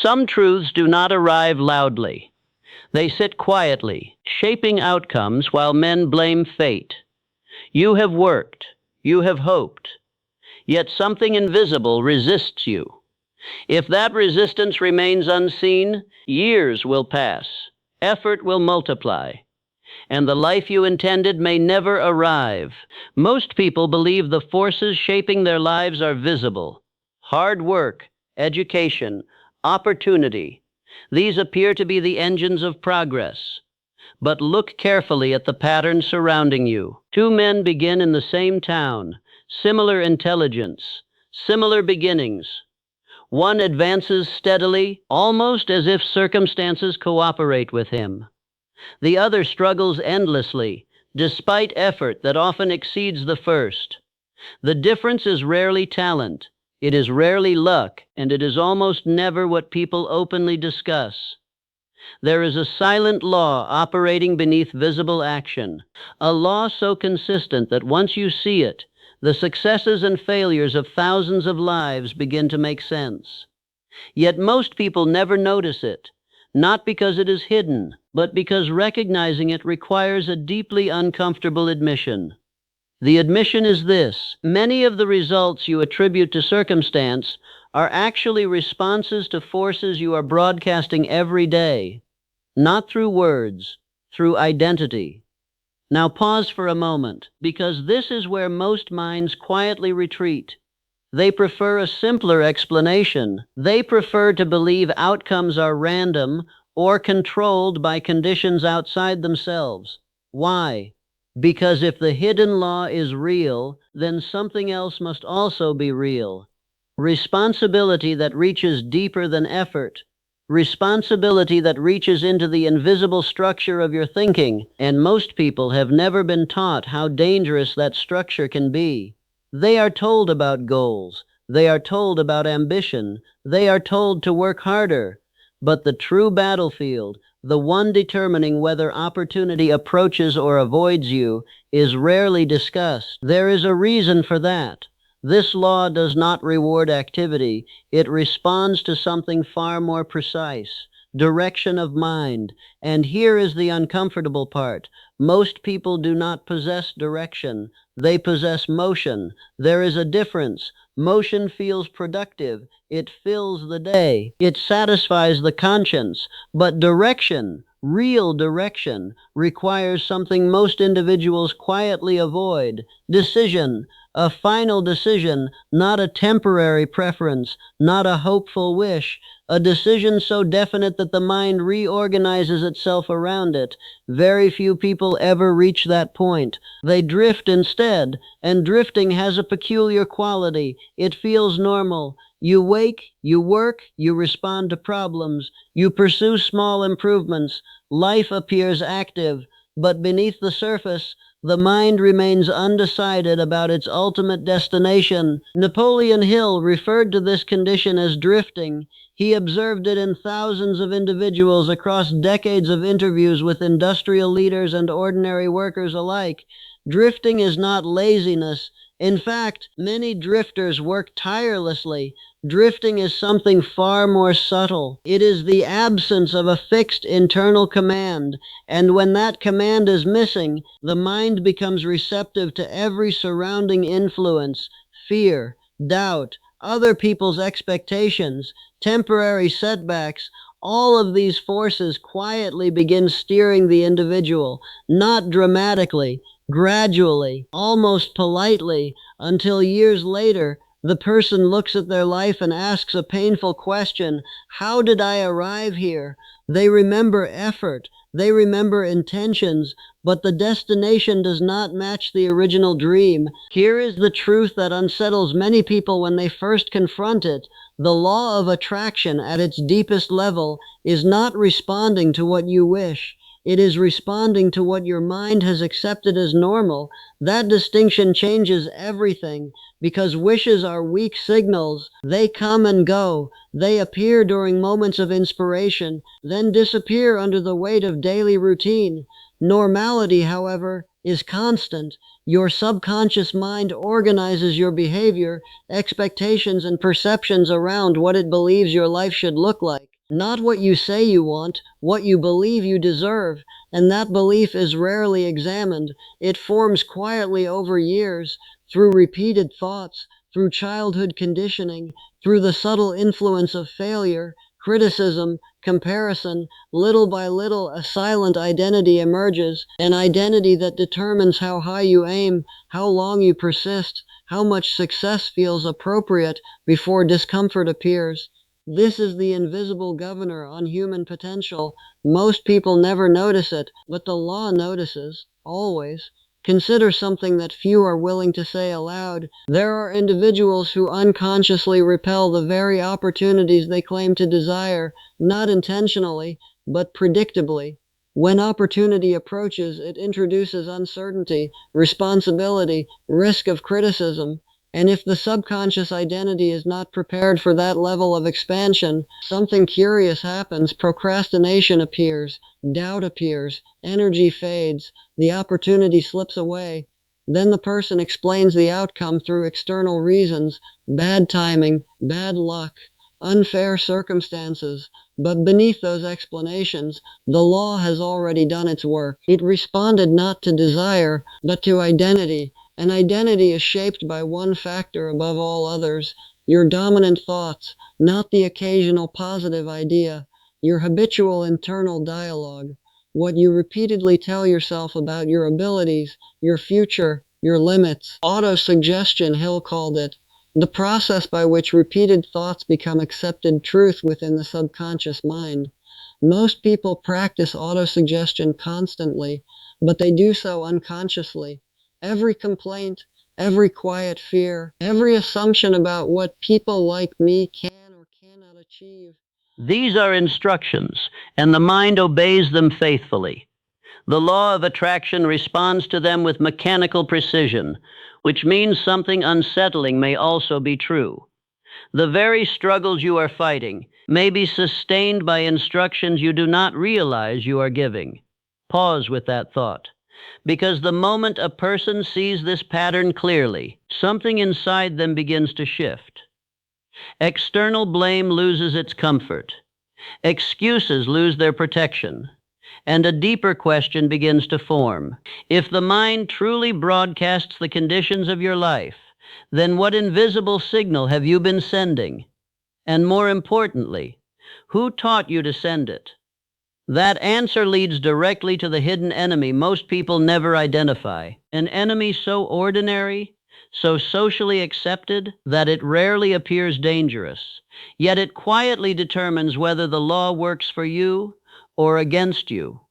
Some truths do not arrive loudly. They sit quietly, shaping outcomes while men blame fate. You have worked, you have hoped, yet something invisible resists you. If that resistance remains unseen, years will pass, effort will multiply, and the life you intended may never arrive. Most people believe the forces shaping their lives are visible. Hard work, education, opportunity. These appear to be the engines of progress. But look carefully at the patterns surrounding you. Two men begin in the same town, similar intelligence, similar beginnings. One advances steadily, almost as if circumstances cooperate with him. The other struggles endlessly, despite effort that often exceeds the first. The difference is rarely talent, it is rarely luck, and it is almost never what people openly discuss. There is a silent law operating beneath visible action, a law so consistent that once you see it, the successes and failures of thousands of lives begin to make sense. Yet most people never notice it, not because it is hidden, but because recognizing it requires a deeply uncomfortable admission. The admission is this: many of the results you attribute to circumstance are actually responses to forces you are broadcasting every day, not through words, through identity. Now pause for a moment, because this is where most minds quietly retreat. They prefer a simpler explanation. They prefer to believe outcomes are random or controlled by conditions outside themselves. Why? Because if the hidden law is real, then something else must also be real. Responsibility that reaches deeper than effort. Responsibility that reaches into the invisible structure of your thinking, and most people have never been taught how dangerous that structure can be. They are told about goals, they are told about ambition, they are told to work harder, but the true battlefield, the one determining whether opportunity approaches or avoids you, is rarely discussed. There is a reason for that. This law does not reward activity, it responds to something far more precise: direction of mind. And here is the uncomfortable part. Most people do not possess direction, they possess motion. There is a difference. Motion feels productive, it fills the day, it satisfies the conscience, but direction, real direction, requires something most individuals quietly avoid: decision. A final decision, not a temporary preference, not a hopeful wish, a decision so definite that the mind reorganizes itself around it. Very few people ever reach that point. They drift instead, and drifting has a peculiar quality. It feels normal. You wake, you work, you respond to problems, you pursue small improvements. Life appears active, but beneath the surface, the mind remains undecided about its ultimate destination. Napoleon Hill referred to this condition as drifting. He observed it in thousands of individuals across decades of interviews with industrial leaders and ordinary workers alike. Drifting is not laziness. In fact, many drifters work tirelessly. Drifting is something far more subtle. It is the absence of a fixed internal command, and when that command is missing, the mind becomes receptive to every surrounding influence: fear, doubt, other people's expectations, temporary setbacks. All of these forces quietly begin steering the individual, not dramatically, gradually, almost politely, until years later, the person looks at their life and asks a painful question: how did I arrive here? They remember effort, they remember intentions, but the destination does not match the original dream. Here is the truth that unsettles many people when they first confront it. The law of attraction at its deepest level is not responding to what you wish. It is responding to what your mind has accepted as normal. That distinction changes everything, because wishes are weak signals. They come and go. They appear during moments of inspiration, then disappear under the weight of daily routine. Normality, however, is constant. Your subconscious mind organizes your behavior, expectations, and perceptions around what it believes your life should look like. Not what you say you want, what you believe you deserve, and that belief is rarely examined. It forms quietly over years, through repeated thoughts, through childhood conditioning, through the subtle influence of failure, criticism, comparison. Little by little, a silent identity emerges, an identity that determines how high you aim, how long you persist, how much success feels appropriate before discomfort appears. This is the invisible governor on human potential. Most people never notice it, but the law notices, always. Consider something that few are willing to say aloud. There are individuals who unconsciously repel the very opportunities they claim to desire, not intentionally, but predictably. When opportunity approaches, it introduces uncertainty, responsibility, risk of criticism. And if the subconscious identity is not prepared for that level of expansion, something curious happens. Procrastination appears, doubt appears, energy fades, the opportunity slips away. Then the person explains the outcome through external reasons, bad timing, bad luck, unfair circumstances. But beneath those explanations, the law has already done its work. It responded not to desire, but to identity. An identity is shaped by one factor above all others, your dominant thoughts, not the occasional positive idea, your habitual internal dialogue, what you repeatedly tell yourself about your abilities, your future, your limits. Autosuggestion, Hill called it, the process by which repeated thoughts become accepted truth within the subconscious mind. Most people practice autosuggestion constantly, but they do so unconsciously. Every complaint, every quiet fear, every assumption about what people like me can or cannot achieve. These are instructions, and the mind obeys them faithfully. The law of attraction responds to them with mechanical precision, which means something unsettling may also be true. The very struggles you are fighting may be sustained by instructions you do not realize you are giving. Pause with that thought. Because the moment a person sees this pattern clearly, something inside them begins to shift. External blame loses its comfort. Excuses lose their protection. And a deeper question begins to form. If the mind truly broadcasts the conditions of your life, then what invisible signal have you been sending? And more importantly, who taught you to send it? That answer leads directly to the hidden enemy most people never identify. An enemy so ordinary, so socially accepted, that it rarely appears dangerous. Yet it quietly determines whether the law works for you or against you.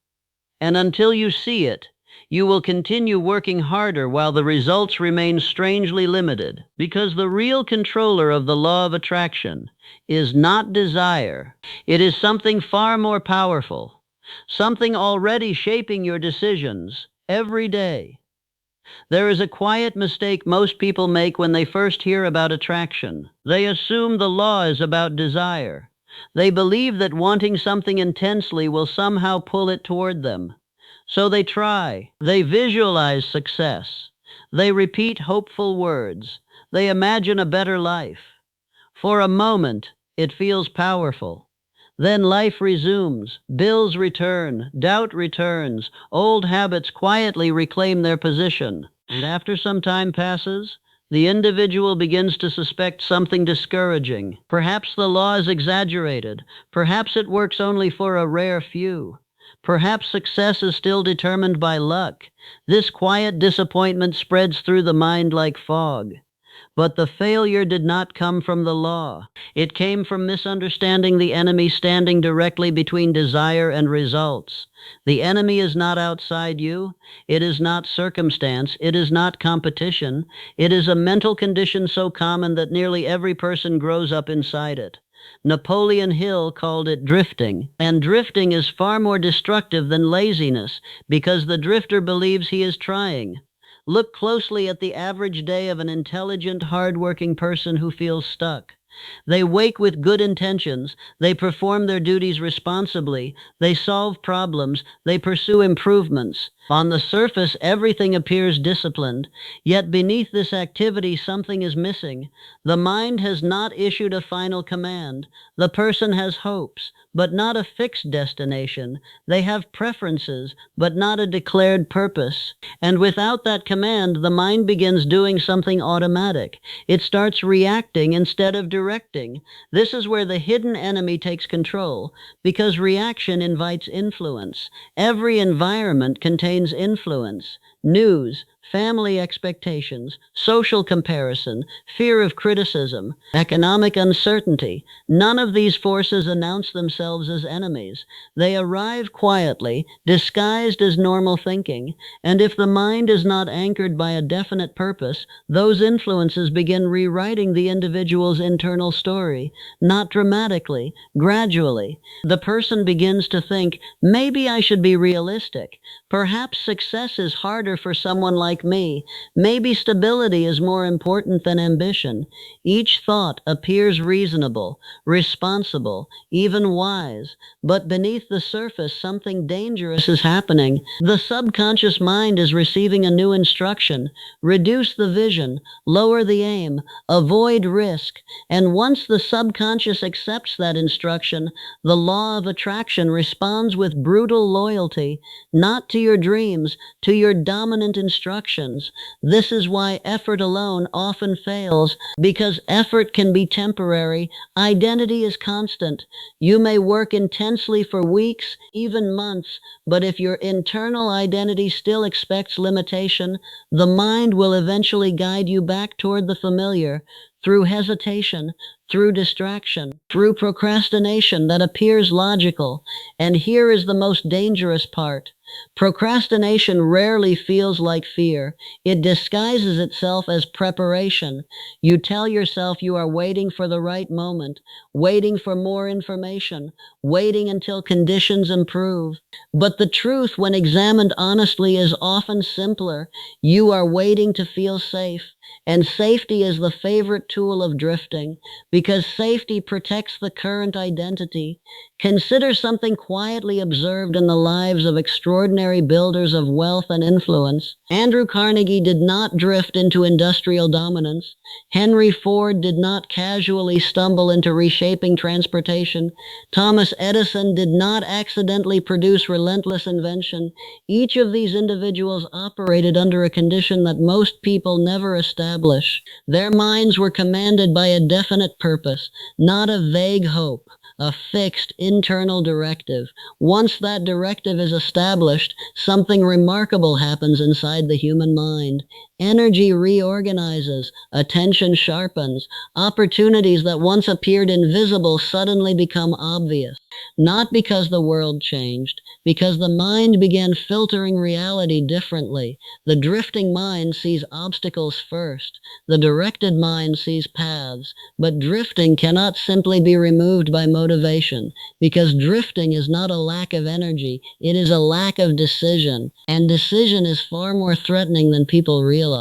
And until you see it, you will continue working harder while the results remain strangely limited. Because the real controller of the law of attraction is not desire. It is something far more powerful, something already shaping your decisions every day. There is a quiet mistake most people make when they first hear about attraction. They assume the law is about desire. They believe that wanting something intensely will somehow pull it toward them. So they try. They visualize success. They repeat hopeful words. They imagine a better life. For a moment, it feels powerful. Then life resumes, bills return, doubt returns, old habits quietly reclaim their position. And after some time passes, the individual begins to suspect something discouraging. Perhaps the law is exaggerated. Perhaps it works only for a rare few. Perhaps success is still determined by luck. This quiet disappointment spreads through the mind like fog. But the failure did not come from the law. It came from misunderstanding the enemy standing directly between desire and results. The enemy is not outside you. It is not circumstance. It is not competition. It is a mental condition so common that nearly every person grows up inside it. Napoleon Hill called it drifting. And drifting is far more destructive than laziness because the drifter believes he is trying. Look closely at the average day of an intelligent, hard-working person who feels stuck. They wake with good intentions, they perform their duties responsibly, they solve problems, they pursue improvements. On the surface, everything appears disciplined, yet beneath this activity, something is missing. The mind has not issued a final command. The person has hopes, but not a fixed destination. They have preferences, but not a declared purpose. And without that command, the mind begins doing something automatic. It starts reacting instead of directing. This is where the hidden enemy takes control, because reaction invites influence. Every environment contains influence: news, family expectations, social comparison, fear of criticism, economic uncertainty. None of these forces announce themselves as enemies. They arrive quietly, disguised as normal thinking, and if the mind is not anchored by a definite purpose, those influences begin rewriting the individual's internal story, not dramatically, gradually. The person begins to think, maybe I should be realistic. Perhaps success is harder for someone like me. Maybe stability is more important than ambition. Each thought appears reasonable, responsible, even wise, but beneath the surface something dangerous is happening. The subconscious mind is receiving a new instruction: reduce the vision, lower the aim, avoid risk. And once the subconscious accepts that instruction, the law of attraction responds with brutal loyalty, not to your dreams, to your dominant instructions. This is why effort alone often fails, because effort can be temporary, identity is constant. You may work intensely for weeks, even months, but if your internal identity still expects limitation, the mind will eventually guide you back toward the familiar, through hesitation, through distraction, through procrastination that appears logical. And here is the most dangerous part. Procrastination rarely feels like fear. It disguises itself as preparation. You tell yourself you are waiting for the right moment, waiting for more information, waiting until conditions improve. But the truth, when examined honestly, is often simpler. You are waiting to feel safe. And safety is the favorite tool of drifting, because safety protects the current identity. Consider something quietly observed in the lives of extraordinary builders of wealth and influence. Andrew Carnegie did not drift into industrial dominance. Henry Ford did not casually stumble into reshaping transportation. Thomas Edison did not accidentally produce relentless invention. Each of these individuals operated under a condition that most people never establish. Their minds were commanded by a definite purpose, not a vague hope, a fixed internal directive. Once that directive is established, something remarkable happens inside the human mind. Energy reorganizes, attention sharpens, opportunities that once appeared invisible suddenly become obvious. Not because the world changed, because the mind began filtering reality differently. The drifting mind sees obstacles first. The directed mind sees paths. But drifting cannot simply be removed by motivation, because drifting is not a lack of energy, it is a lack of decision. And decision is far more threatening than people realize.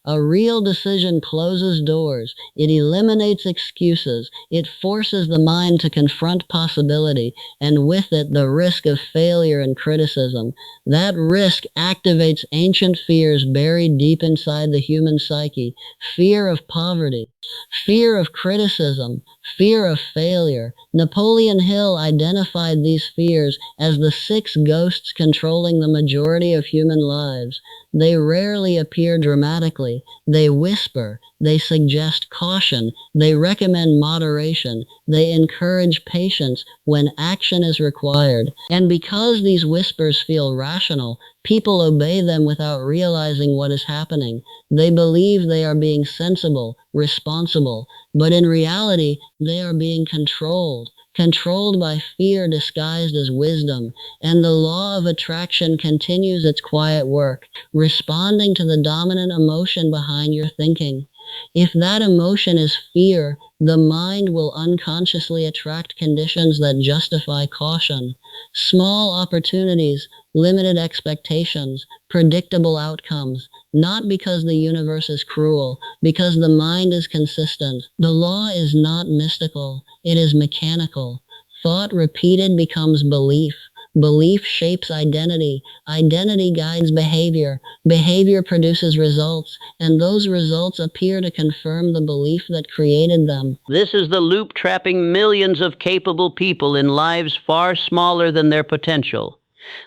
A real decision closes doors. It eliminates excuses. It forces the mind to confront possibility, and with it the risk of failure and criticism. That risk activates ancient fears buried deep inside the human psyche: fear of poverty, fear of criticism, fear of failure. Napoleon Hill identified these fears as the 6 ghosts controlling the majority of human lives. They rarely appear dramatically. They whisper. They suggest caution. They recommend moderation. They encourage patience when action is required. And because these whispers feel rational, people obey them without realizing what is happening. They believe they are being sensible, responsible, but in reality, they are being controlled by fear disguised as wisdom. And the law of attraction continues its quiet work, responding to the dominant emotion behind your thinking. If that emotion is fear, the mind will unconsciously attract conditions that justify caution. Small opportunities, limited expectations, predictable outcomes, not because the universe is cruel, because the mind is consistent. The law is not mystical, it is mechanical. Thought repeated becomes belief. Belief shapes identity. Identity guides behavior. Behavior produces results, and those results appear to confirm the belief that created them. This is the loop trapping millions of capable people in lives far smaller than their potential.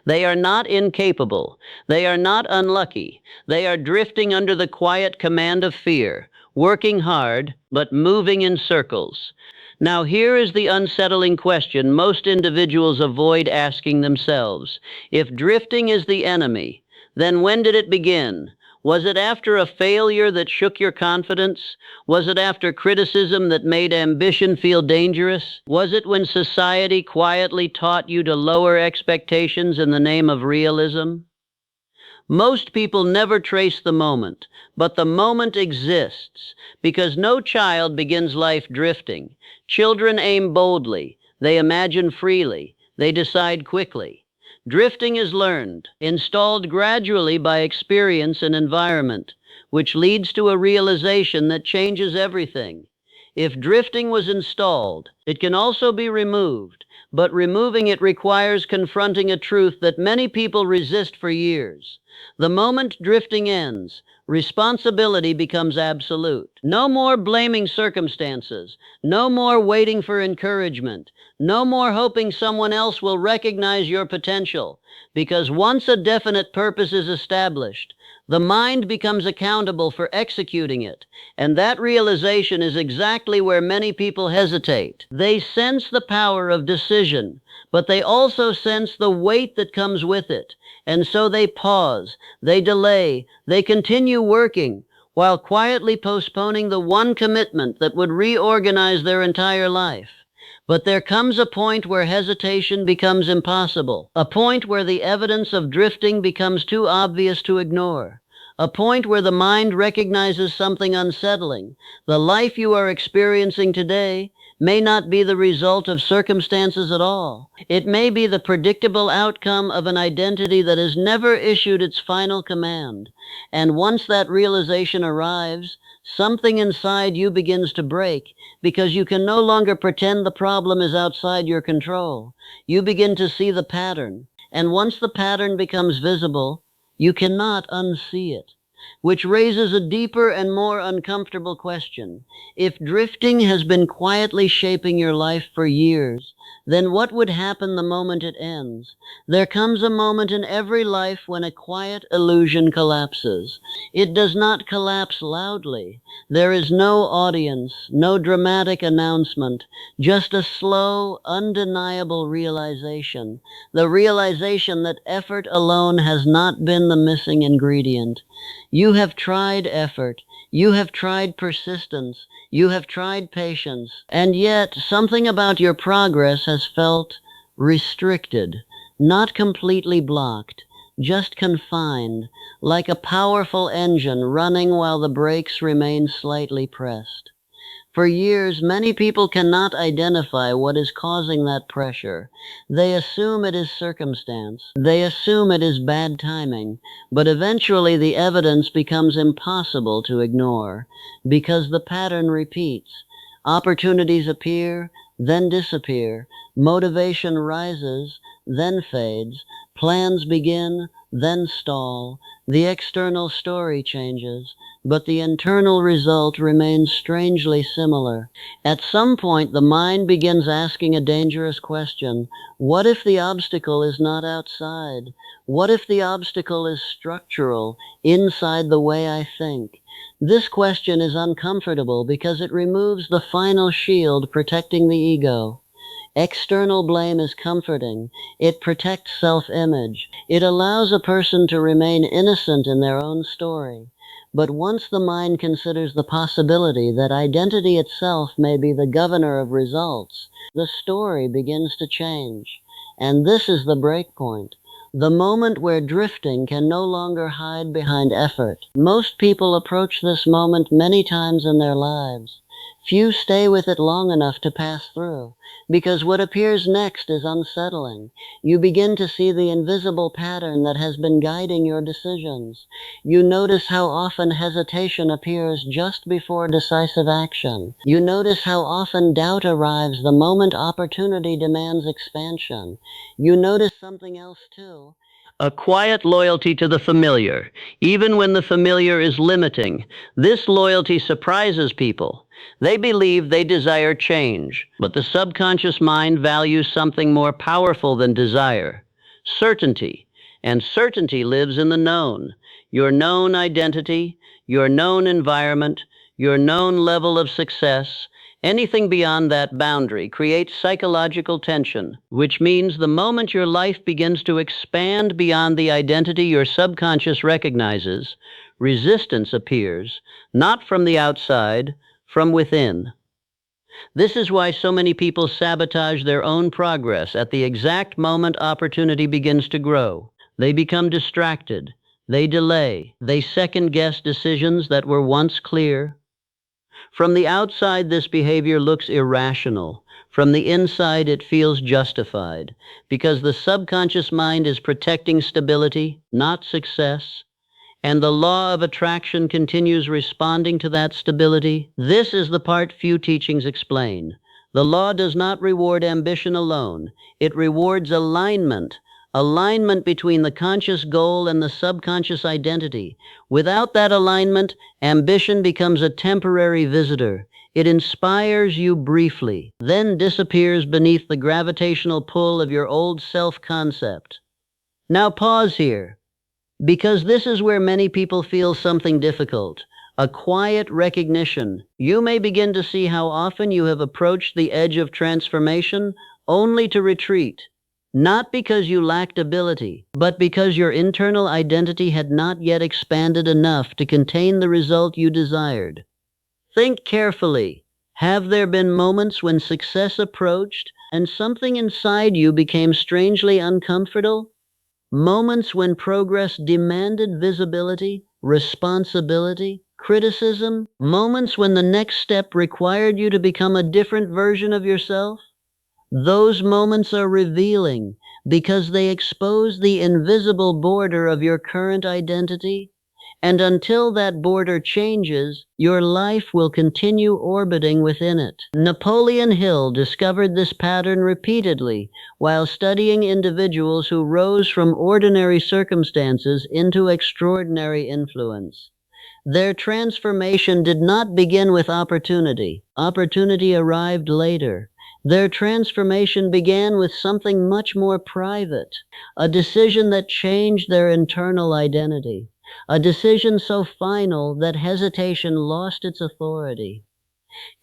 They are not incapable. They are not unlucky. They are drifting under the quiet command of fear, working hard, but moving in circles. Now, here is the unsettling question most individuals avoid asking themselves. If drifting is the enemy, then when did it begin? Was it after a failure that shook your confidence? Was it after criticism that made ambition feel dangerous? Was it when society quietly taught you to lower expectations in the name of realism? Most people never trace the moment, but the moment exists because no child begins life drifting. Children aim boldly, they imagine freely, they decide quickly. Drifting is learned, installed gradually by experience and environment, which leads to a realization that changes everything. If drifting was installed, it can also be removed, but removing it requires confronting a truth that many people resist for years. The moment drifting ends, responsibility becomes absolute. No more blaming circumstances, no more waiting for encouragement, no more hoping someone else will recognize your potential, because once a definite purpose is established, the mind becomes accountable for executing it, and that realization is exactly where many people hesitate. They sense the power of decision, but they also sense the weight that comes with it, and so they pause, they delay, they continue working, while quietly postponing the one commitment that would reorganize their entire life. But there comes a point where hesitation becomes impossible, a point where the evidence of drifting becomes too obvious to ignore, a point where the mind recognizes something unsettling. The life you are experiencing today may not be the result of circumstances at all. It may be the predictable outcome of an identity that has never issued its final command. And once that realization arrives, something inside you begins to break, because you can no longer pretend the problem is outside your control. You begin to see the pattern, and once the pattern becomes visible, you cannot unsee it. Which raises a deeper and more uncomfortable question. If drifting has been quietly shaping your life for years, then what would happen the moment it ends? There comes a moment in every life when a quiet illusion collapses. It does not collapse loudly. There is no audience, no dramatic announcement, just a slow, undeniable realization. The realization that effort alone has not been the missing ingredient. You have tried effort, you have tried persistence, you have tried patience, and yet something about your progress has felt restricted, not completely blocked, just confined, like a powerful engine running while the brakes remain slightly pressed. For years, many people cannot identify what is causing that pressure. They assume it is circumstance. They assume it is bad timing. But eventually the evidence becomes impossible to ignore because the pattern repeats. Opportunities appear, then disappear. Motivation rises, then fades. Plans begin, then stall. The external story changes, but the internal result remains strangely similar. At some point, the mind begins asking a dangerous question. What if the obstacle is not outside? What if the obstacle is structural, inside the way I think? This question is uncomfortable because it removes the final shield protecting the ego. External blame is comforting. It protects self-image. It allows a person to remain innocent in their own story. But once the mind considers the possibility that identity itself may be the governor of results, the story begins to change. And this is the breakpoint. The moment where drifting can no longer hide behind effort. Most people approach this moment many times in their lives. Few stay with it long enough to pass through, because what appears next is unsettling. You begin to see the invisible pattern that has been guiding your decisions. You notice how often hesitation appears just before decisive action. You notice how often doubt arrives the moment opportunity demands expansion. You notice something else too. A quiet loyalty to the familiar, even when the familiar is limiting. This loyalty surprises people. They believe they desire change, but the subconscious mind values something more powerful than desire: certainty. And certainty lives in the known. Your known identity, your known environment, your known level of success. Anything beyond that boundary creates psychological tension, which means the moment your life begins to expand beyond the identity your subconscious recognizes, resistance appears, not from the outside, from within. This is why so many people sabotage their own progress at the exact moment opportunity begins to grow. They become distracted. They delay. They second-guess decisions that were once clear. From the outside, this behavior looks irrational. From the inside, it feels justified, because the subconscious mind is protecting stability, not success, and the law of attraction continues responding to that stability. This is the part few teachings explain. The law does not reward ambition alone. It rewards alignment. Alignment between the conscious goal and the subconscious identity. Without that alignment, ambition becomes a temporary visitor. It inspires you briefly, then disappears beneath the gravitational pull of your old self-concept. Now pause here, because this is where many people feel something difficult. A quiet recognition. You may begin to see how often you have approached the edge of transformation only to retreat. Not because you lacked ability, but because your internal identity had not yet expanded enough to contain the result you desired. Think carefully. Have there been moments when success approached and something inside you became strangely uncomfortable? Moments when progress demanded visibility, responsibility, criticism? Moments when the next step required you to become a different version of yourself? Those moments are revealing because they expose the invisible border of your current identity, and until that border changes, your life will continue orbiting within it. Napoleon Hill discovered this pattern repeatedly while studying individuals who rose from ordinary circumstances into extraordinary influence. Their transformation did not begin with opportunity. Opportunity arrived later. Their transformation began with something much more private, a decision that changed their internal identity, a decision so final that hesitation lost its authority.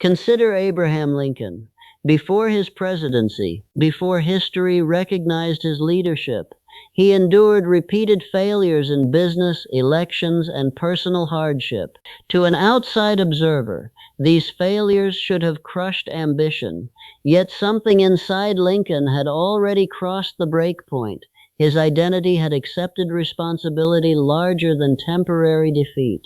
Consider Abraham Lincoln. Before his presidency, before history recognized his leadership, he endured repeated failures in business, elections, and personal hardship. To an outside observer, these failures should have crushed ambition, yet something inside Lincoln had already crossed the break point. His identity had accepted responsibility larger than temporary defeat.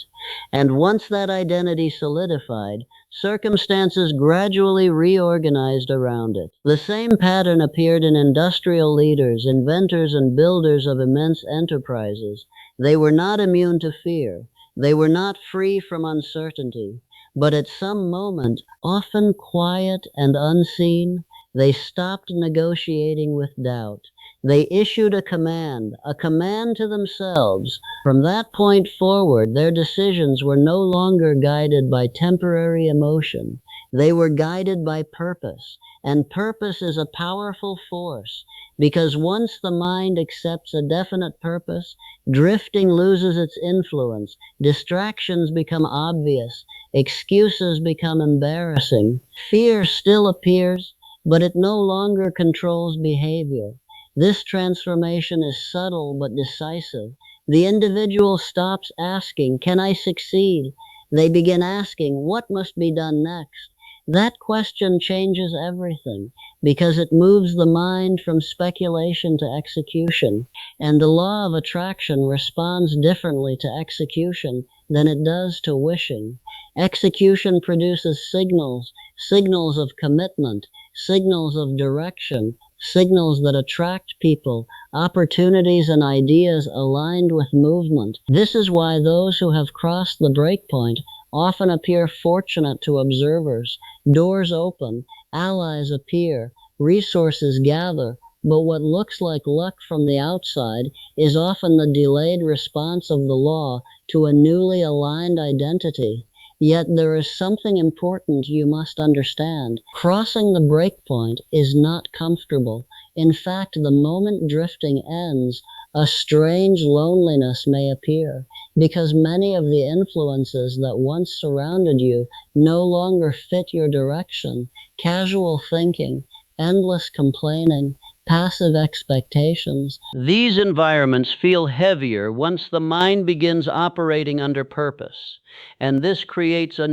And once that identity solidified, circumstances gradually reorganized around it. The same pattern appeared in industrial leaders, inventors, and builders of immense enterprises. They were not immune to fear. They were not free from uncertainty. But at some moment, often quiet and unseen, they stopped negotiating with doubt. They issued a command to themselves. From that point forward, their decisions were no longer guided by temporary emotion. They were guided by purpose, and purpose is a powerful force, because once the mind accepts a definite purpose, drifting loses its influence, distractions become obvious, excuses become embarrassing. Fear still appears, but it no longer controls behavior. This transformation is subtle but decisive. The individual stops asking, "Can I succeed?" They begin asking, "What must be done next?" That question changes everything because it moves the mind from speculation to execution, and the law of attraction responds differently to execution than it does to wishing. Execution produces signals, signals of commitment, signals of direction, signals that attract people, opportunities and ideas aligned with movement. This is why those who have crossed the breakpoint often appear fortunate to observers. Doors open, allies appear, resources gather, but what looks like luck from the outside is often the delayed response of the law to a newly aligned identity. Yet there is something important you must understand. Crossing the breakpoint is not comfortable. In fact, the moment drifting ends, a strange loneliness may appear, because many of the influences that once surrounded you no longer fit your direction. Casual thinking, endless complaining, passive expectations. These environments feel heavier once the mind begins operating under purpose, and this creates a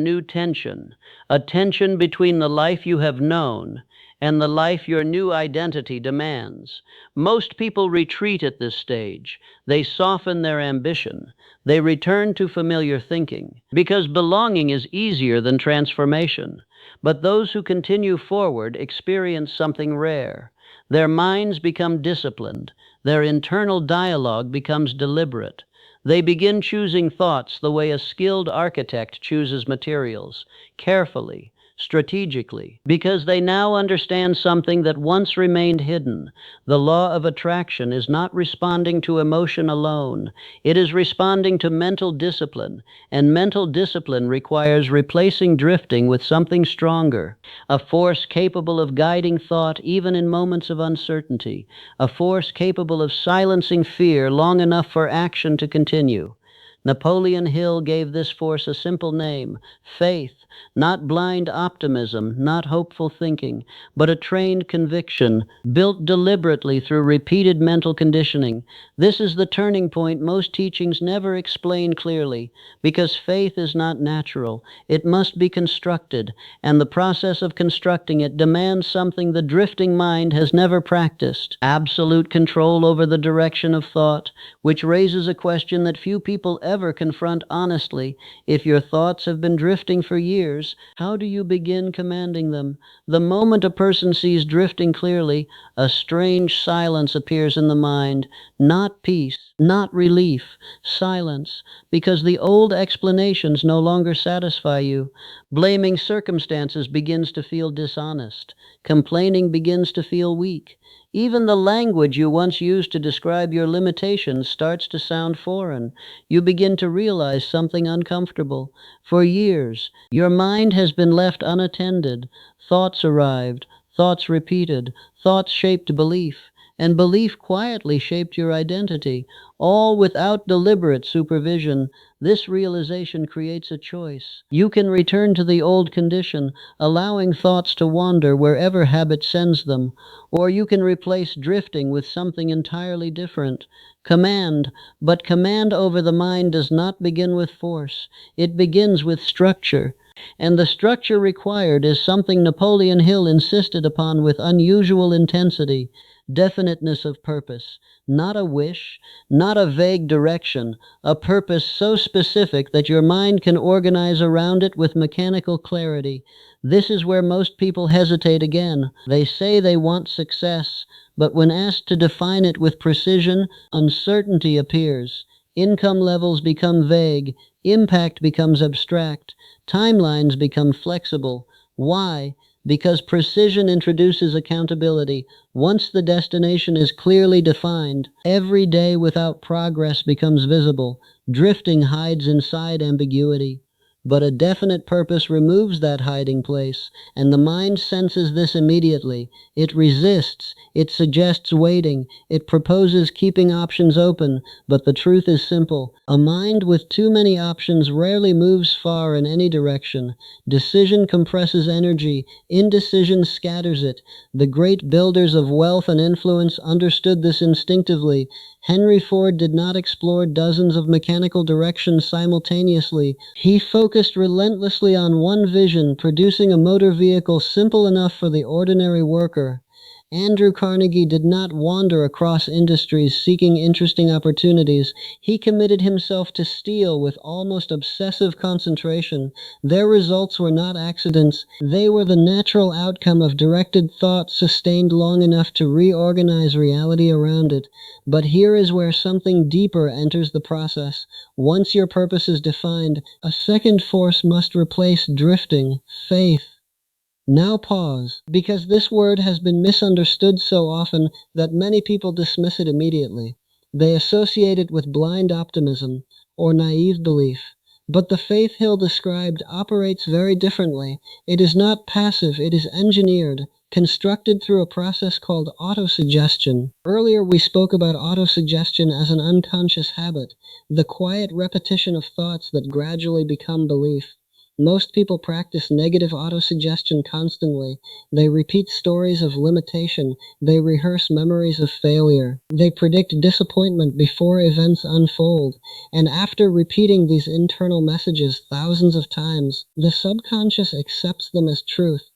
tension between the life you have known and the life your new identity demands. Most people retreat at this stage. They soften their ambition. They return to familiar thinking, because belonging is easier than transformation. But those who continue forward experience something rare. Their minds become disciplined. Their internal dialogue becomes deliberate. They begin choosing thoughts the way a skilled architect chooses materials, carefully, strategically, because they now understand something that once remained hidden. The law of attraction is not responding to emotion alone. It is responding to mental discipline, and mental discipline requires replacing drifting with something stronger, a force capable of guiding thought even in moments of uncertainty, a force capable of silencing fear long enough for action to continue. Napoleon Hill gave this force a simple name: faith, not blind optimism, not hopeful thinking, but a trained conviction, built deliberately through repeated mental conditioning. This is the turning point most teachings never explain clearly, because faith is not natural. It must be constructed, and the process of constructing it demands something the drifting mind has never practiced: absolute control over the direction of thought, which raises a question that few people ever confront honestly. If your thoughts have been drifting for years, how do you begin commanding them? The moment a person sees drifting clearly, a strange silence appears in the mind. Not peace, not relief, silence, because the old explanations no longer satisfy you. Blaming circumstances begins to feel dishonest. Complaining begins to feel weak. Even the language you once used to describe your limitations starts to sound foreign. You begin to realize something uncomfortable. For years, your mind has been left unattended. Thoughts arrived, thoughts repeated, thoughts shaped belief, and belief quietly shaped your identity, all without deliberate supervision. This realization creates a choice. You can return to the old condition, allowing thoughts to wander wherever habit sends them, or you can replace drifting with something entirely different. Command, but command over the mind does not begin with force. It begins with structure. And the structure required is something Napoleon Hill insisted upon with unusual intensity: definiteness of purpose. Not a wish, not a vague direction, a purpose so specific that your mind can organize around it with mechanical clarity. This is where most people hesitate again. They say they want success, but when asked to define it with precision, uncertainty appears. Income levels become vague, impact becomes abstract, timelines become flexible. Why? Because precision introduces accountability. Once the destination is clearly defined, every day without progress becomes visible. Drifting hides inside ambiguity. But a definite purpose removes that hiding place, and the mind senses this immediately. It resists, it suggests waiting, it proposes keeping options open, but the truth is simple. A mind with too many options rarely moves far in any direction. Decision compresses energy, indecision scatters it. The great builders of wealth and influence understood this instinctively. Henry Ford did not explore dozens of mechanical directions simultaneously. He focused relentlessly on one vision, producing a motor vehicle simple enough for the ordinary worker. Andrew Carnegie did not wander across industries seeking interesting opportunities. He committed himself to steel with almost obsessive concentration. Their results were not accidents. They were the natural outcome of directed thought sustained long enough to reorganize reality around it. But here is where something deeper enters the process. Once your purpose is defined, a second force must replace drifting: faith. Now pause, because this word has been misunderstood so often that many people dismiss it immediately. They associate it with blind optimism or naive belief. But the faith Hill described operates very differently. It is not passive, it is engineered, constructed through a process called autosuggestion. Earlier we spoke about autosuggestion as an unconscious habit, the quiet repetition of thoughts that gradually become belief. Most people practice negative autosuggestion constantly. They repeat stories of limitation. They rehearse memories of failure. They predict disappointment before events unfold. And after repeating these internal messages thousands of times, the subconscious accepts them as truth.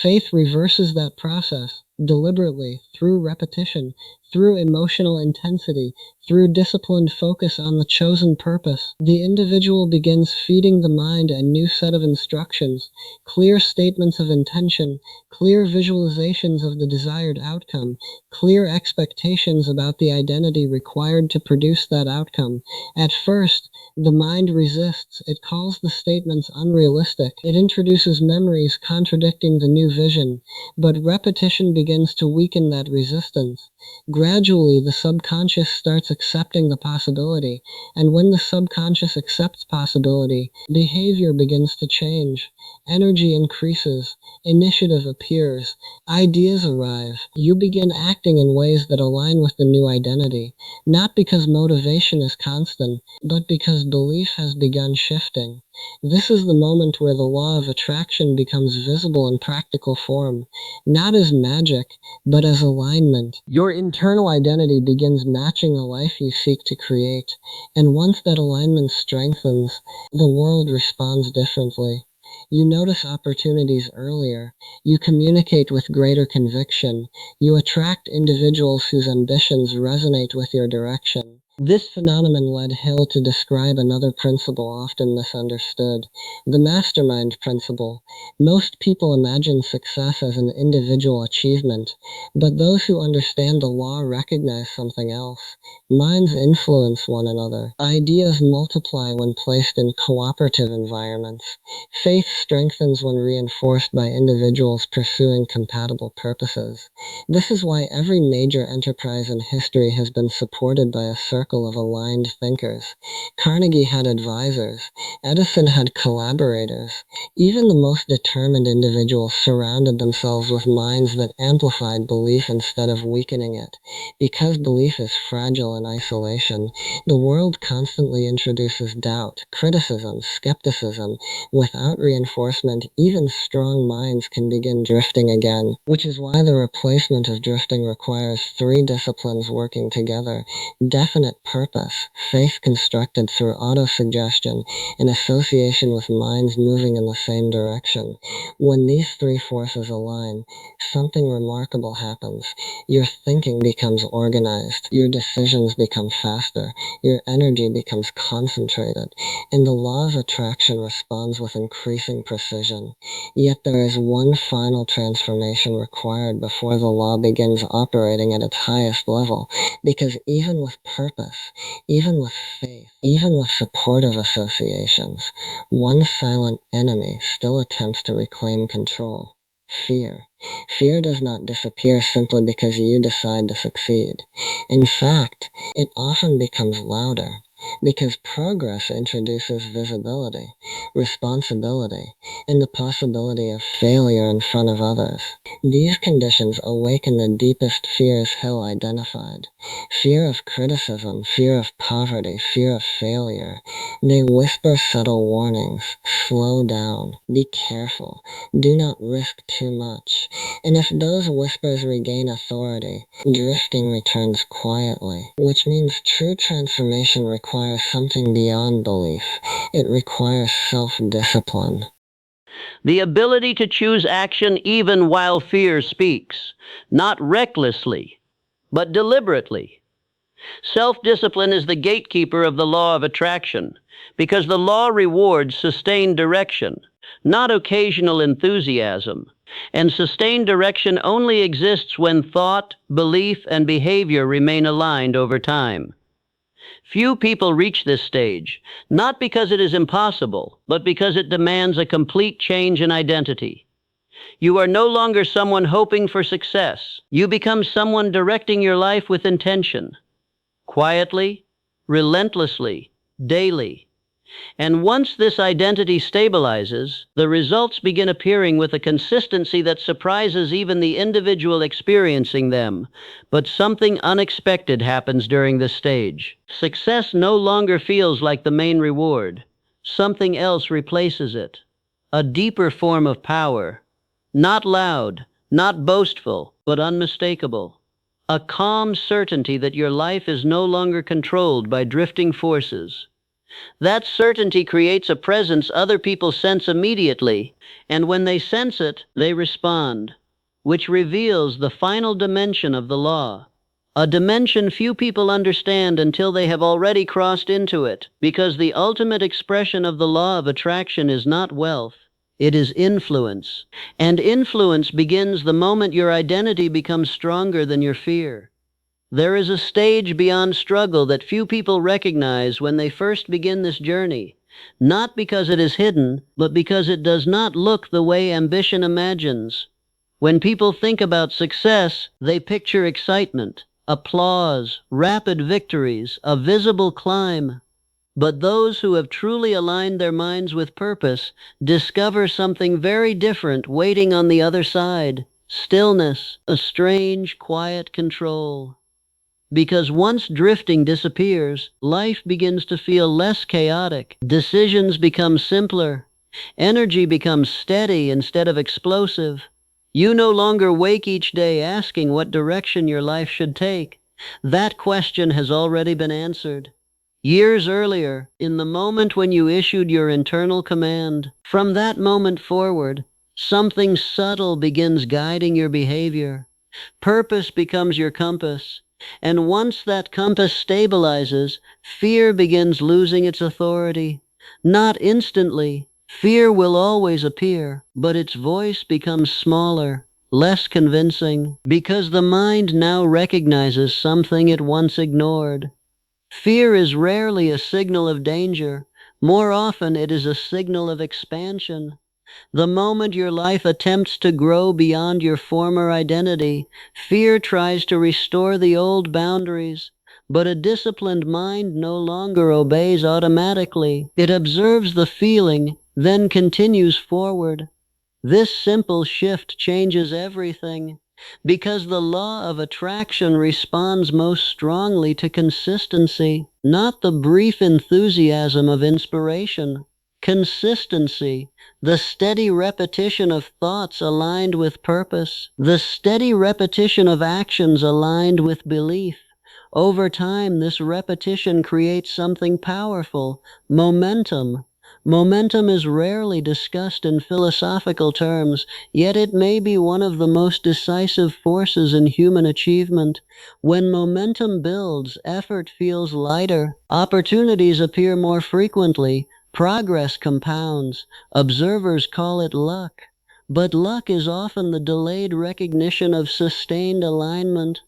Faith reverses that process deliberately, through repetition, through emotional intensity, through disciplined focus on the chosen purpose. The individual begins feeding the mind a new set of instructions, clear statements of intention, clear visualizations of the desired outcome, clear expectations about the identity required to produce that outcome. At first, the mind resists. It calls the statements unrealistic. It introduces memories contradicting the new vision. But repetition begins to weaken that resistance. Gradually, the subconscious starts accepting the possibility, and when the subconscious accepts possibility, behavior begins to change. Energy increases, initiative appears, ideas arrive. You begin acting in ways that align with the new identity, not because motivation is constant, but because belief has begun shifting. This is the moment where the law of attraction becomes visible in practical form, not as magic, but as alignment. Your internal identity begins matching the life you seek to create, and once that alignment strengthens, the world responds differently. You notice opportunities earlier. You communicate with greater conviction. You attract individuals whose ambitions resonate with your direction. This phenomenon led Hill to describe another principle often misunderstood, the mastermind principle. Most people imagine success as an individual achievement, but those who understand the law recognize something else. Minds influence one another. Ideas multiply when placed in cooperative environments. Faith strengthens when reinforced by individuals pursuing compatible purposes. This is why every major enterprise in history has been supported by a circle of aligned thinkers. Carnegie had advisors. Edison had collaborators. Even the most determined individuals surrounded themselves with minds that amplified belief instead of weakening it. Because belief is fragile in isolation, the world constantly introduces doubt, criticism, skepticism. Without reinforcement, even strong minds can begin drifting again, which is why the replacement of drifting requires three disciplines working together: definite purpose, faith constructed through autosuggestion, and association with minds moving in the same direction. When these three forces align, something remarkable happens. Your thinking becomes organized, your decisions become faster, your energy becomes concentrated, and the law of attraction responds with increasing precision. Yet there is one final transformation required before the law begins operating at its highest level, because even with purpose, even with faith, even with supportive associations, one silent enemy still attempts to reclaim control: fear. Fear does not disappear simply because you decide to succeed. In fact, it often becomes louder, because progress introduces visibility, responsibility, and the possibility of failure in front of others. These conditions awaken the deepest fears Hill identified: fear of criticism, fear of poverty, fear of failure. They whisper subtle warnings: slow down, be careful, do not risk too much. And if those whispers regain authority, drifting returns quietly, which means true transformation requires something beyond belief. It requires self-discipline. The ability to choose action even while fear speaks, not recklessly, but deliberately. Self-discipline is the gatekeeper of the law of attraction, because the law rewards sustained direction, not occasional enthusiasm. And sustained direction only exists when thought, belief, and behavior remain aligned over time. Few people reach this stage, not because it is impossible, but because it demands a complete change in identity. You are no longer someone hoping for success. You become someone directing your life with intention, quietly, relentlessly, daily. And once this identity stabilizes, the results begin appearing with a consistency that surprises even the individual experiencing them. But something unexpected happens during this stage. Success no longer feels like the main reward. Something else replaces it. A deeper form of power. Not loud, not boastful, but unmistakable. A calm certainty that your life is no longer controlled by drifting forces. That certainty creates a presence other people sense immediately, and when they sense it, they respond, which reveals the final dimension of the law. A dimension few people understand until they have already crossed into it, because the ultimate expression of the law of attraction is not wealth, it is influence. And influence begins the moment your identity becomes stronger than your fear. There is a stage beyond struggle that few people recognize when they first begin this journey, not because it is hidden, but because it does not look the way ambition imagines. When people think about success, they picture excitement, applause, rapid victories, a visible climb. But those who have truly aligned their minds with purpose discover something very different waiting on the other side: stillness, a strange, quiet control. Because once drifting disappears, life begins to feel less chaotic. Decisions become simpler. Energy becomes steady instead of explosive. You no longer wake each day asking what direction your life should take. That question has already been answered. Years earlier, in the moment when you issued your internal command. From that moment forward, something subtle begins guiding your behavior. Purpose becomes your compass. And once that compass stabilizes, fear begins losing its authority. Not instantly. Fear will always appear, but its voice becomes smaller, less convincing, because the mind now recognizes something it once ignored. Fear is rarely a signal of danger. More often it is a signal of expansion. The moment your life attempts to grow beyond your former identity, fear tries to restore the old boundaries. But a disciplined mind no longer obeys automatically. It observes the feeling, then continues forward. This simple shift changes everything, because the law of attraction responds most strongly to consistency, not the brief enthusiasm of inspiration. Consistency, the steady repetition of thoughts aligned with purpose, the steady repetition of actions aligned with belief. Over time, this repetition creates something powerful: momentum. Momentum is rarely discussed in philosophical terms, yet it may be one of the most decisive forces in human achievement. When momentum builds, effort feels lighter, opportunities appear more frequently, progress compounds. Observers call it luck. But luck is often the delayed recognition of sustained alignment.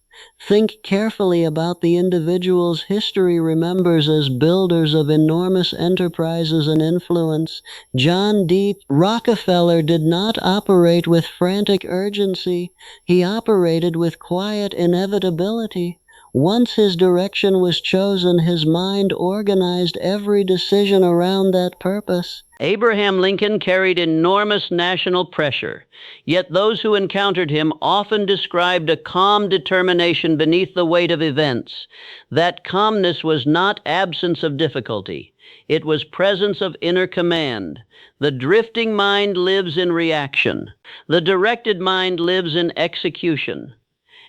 Think carefully about the individuals history remembers as builders of enormous enterprises and influence. John D. Rockefeller did not operate with frantic urgency. He operated with quiet inevitability. Once his direction was chosen, his mind organized every decision around that purpose. Abraham Lincoln carried enormous national pressure, yet those who encountered him often described a calm determination beneath the weight of events. That calmness was not absence of difficulty. It was presence of inner command. The drifting mind lives in reaction. The directed mind lives in execution.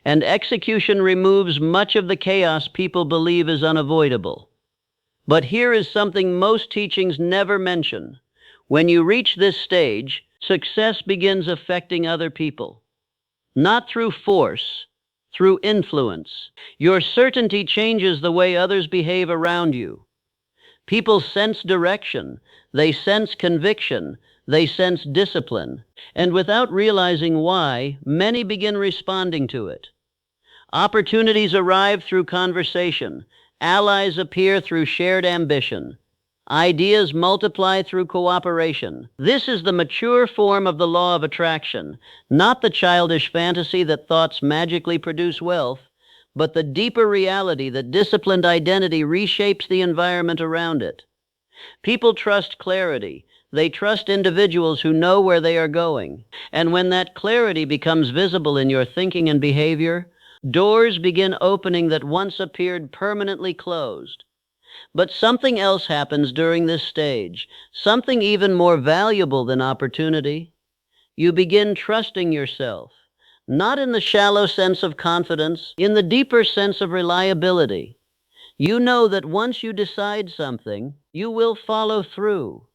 And execution removes much of the chaos people believe is unavoidable. But here is something most teachings never mention. When you reach this stage, Success begins affecting other people, not through force, through influence. Your certainty changes the way others behave around you. People sense direction, they sense conviction, they sense discipline, and without realizing why, many begin responding to it. Opportunities arrive through conversation, allies appear through shared ambition, ideas multiply through cooperation. This is the mature form of the law of attraction, not the childish fantasy that thoughts magically produce wealth, but the deeper reality that disciplined identity reshapes the environment around it. People trust clarity. They trust individuals who know where they are going. And when that clarity becomes visible in your thinking and behavior, doors begin opening that once appeared permanently closed. But something else happens during this stage, something even more valuable than opportunity. You begin trusting yourself, not in the shallow sense of confidence, in the deeper sense of reliability. You know that once you decide something, you will follow through.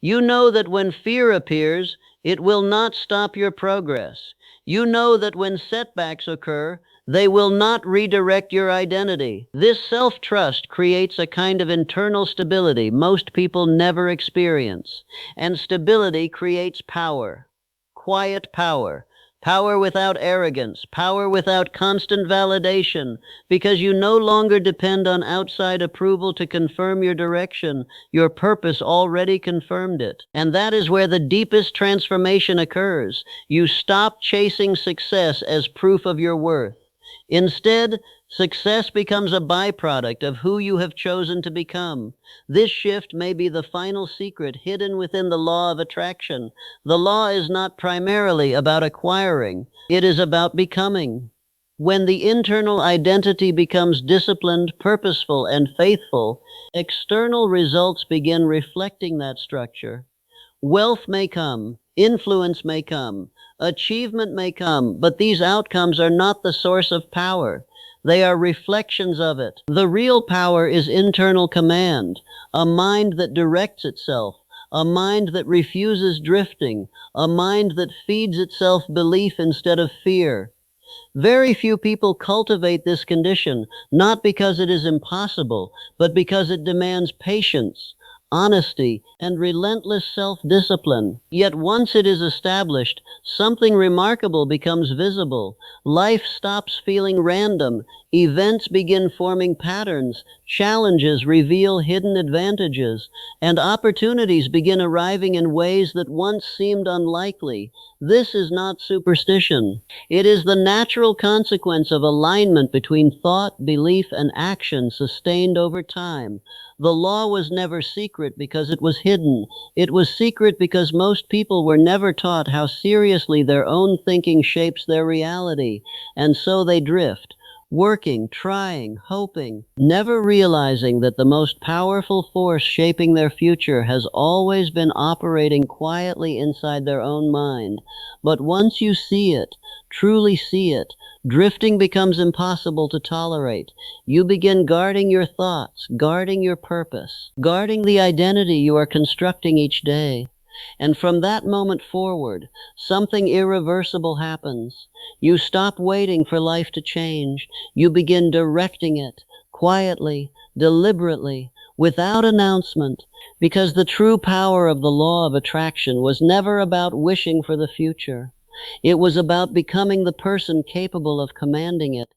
You know that when fear appears, it will not stop your progress. You know that when setbacks occur, they will not redirect your identity. This self-trust creates a kind of internal stability most people never experience. And stability creates power. Quiet power. Power without arrogance, power without constant validation, because you no longer depend on outside approval to confirm your direction. Your purpose already confirmed it. And that is where the deepest transformation occurs. You stop chasing success as proof of your worth. Instead, success becomes a byproduct of who you have chosen to become. This shift may be the final secret hidden within the law of attraction. The law is not primarily about acquiring, it is about becoming. When the internal identity becomes disciplined, purposeful, and faithful, external results begin reflecting that structure. Wealth may come, influence may come, achievement may come, but these outcomes are not the source of power. They are reflections of it. The real power is internal command, a mind that directs itself, a mind that refuses drifting, a mind that feeds itself belief instead of fear. Very few people cultivate this condition, not because it is impossible, but because it demands patience, honesty, and relentless self-discipline. Yet once it is established, something remarkable becomes visible. Life stops feeling random. Events begin forming patterns. Challenges reveal hidden advantages. And opportunities begin arriving in ways that once seemed unlikely. This is not superstition. It is the natural consequence of alignment between thought, belief, and action sustained over time. The law was never secret because it was hidden. It was secret because most people were never taught how seriously their own thinking shapes their reality, and so they drift, working, trying, hoping, never realizing that the most powerful force shaping their future has always been operating quietly inside their own mind. But once you see it, truly see it, drifting becomes impossible to tolerate. You begin guarding your thoughts, guarding your purpose, guarding the identity you are constructing each day. And from that moment forward, something irreversible happens. You stop waiting for life to change. You begin directing it, quietly, deliberately, without announcement, because the true power of the law of attraction was never about wishing for the future. It was about becoming the person capable of commanding it.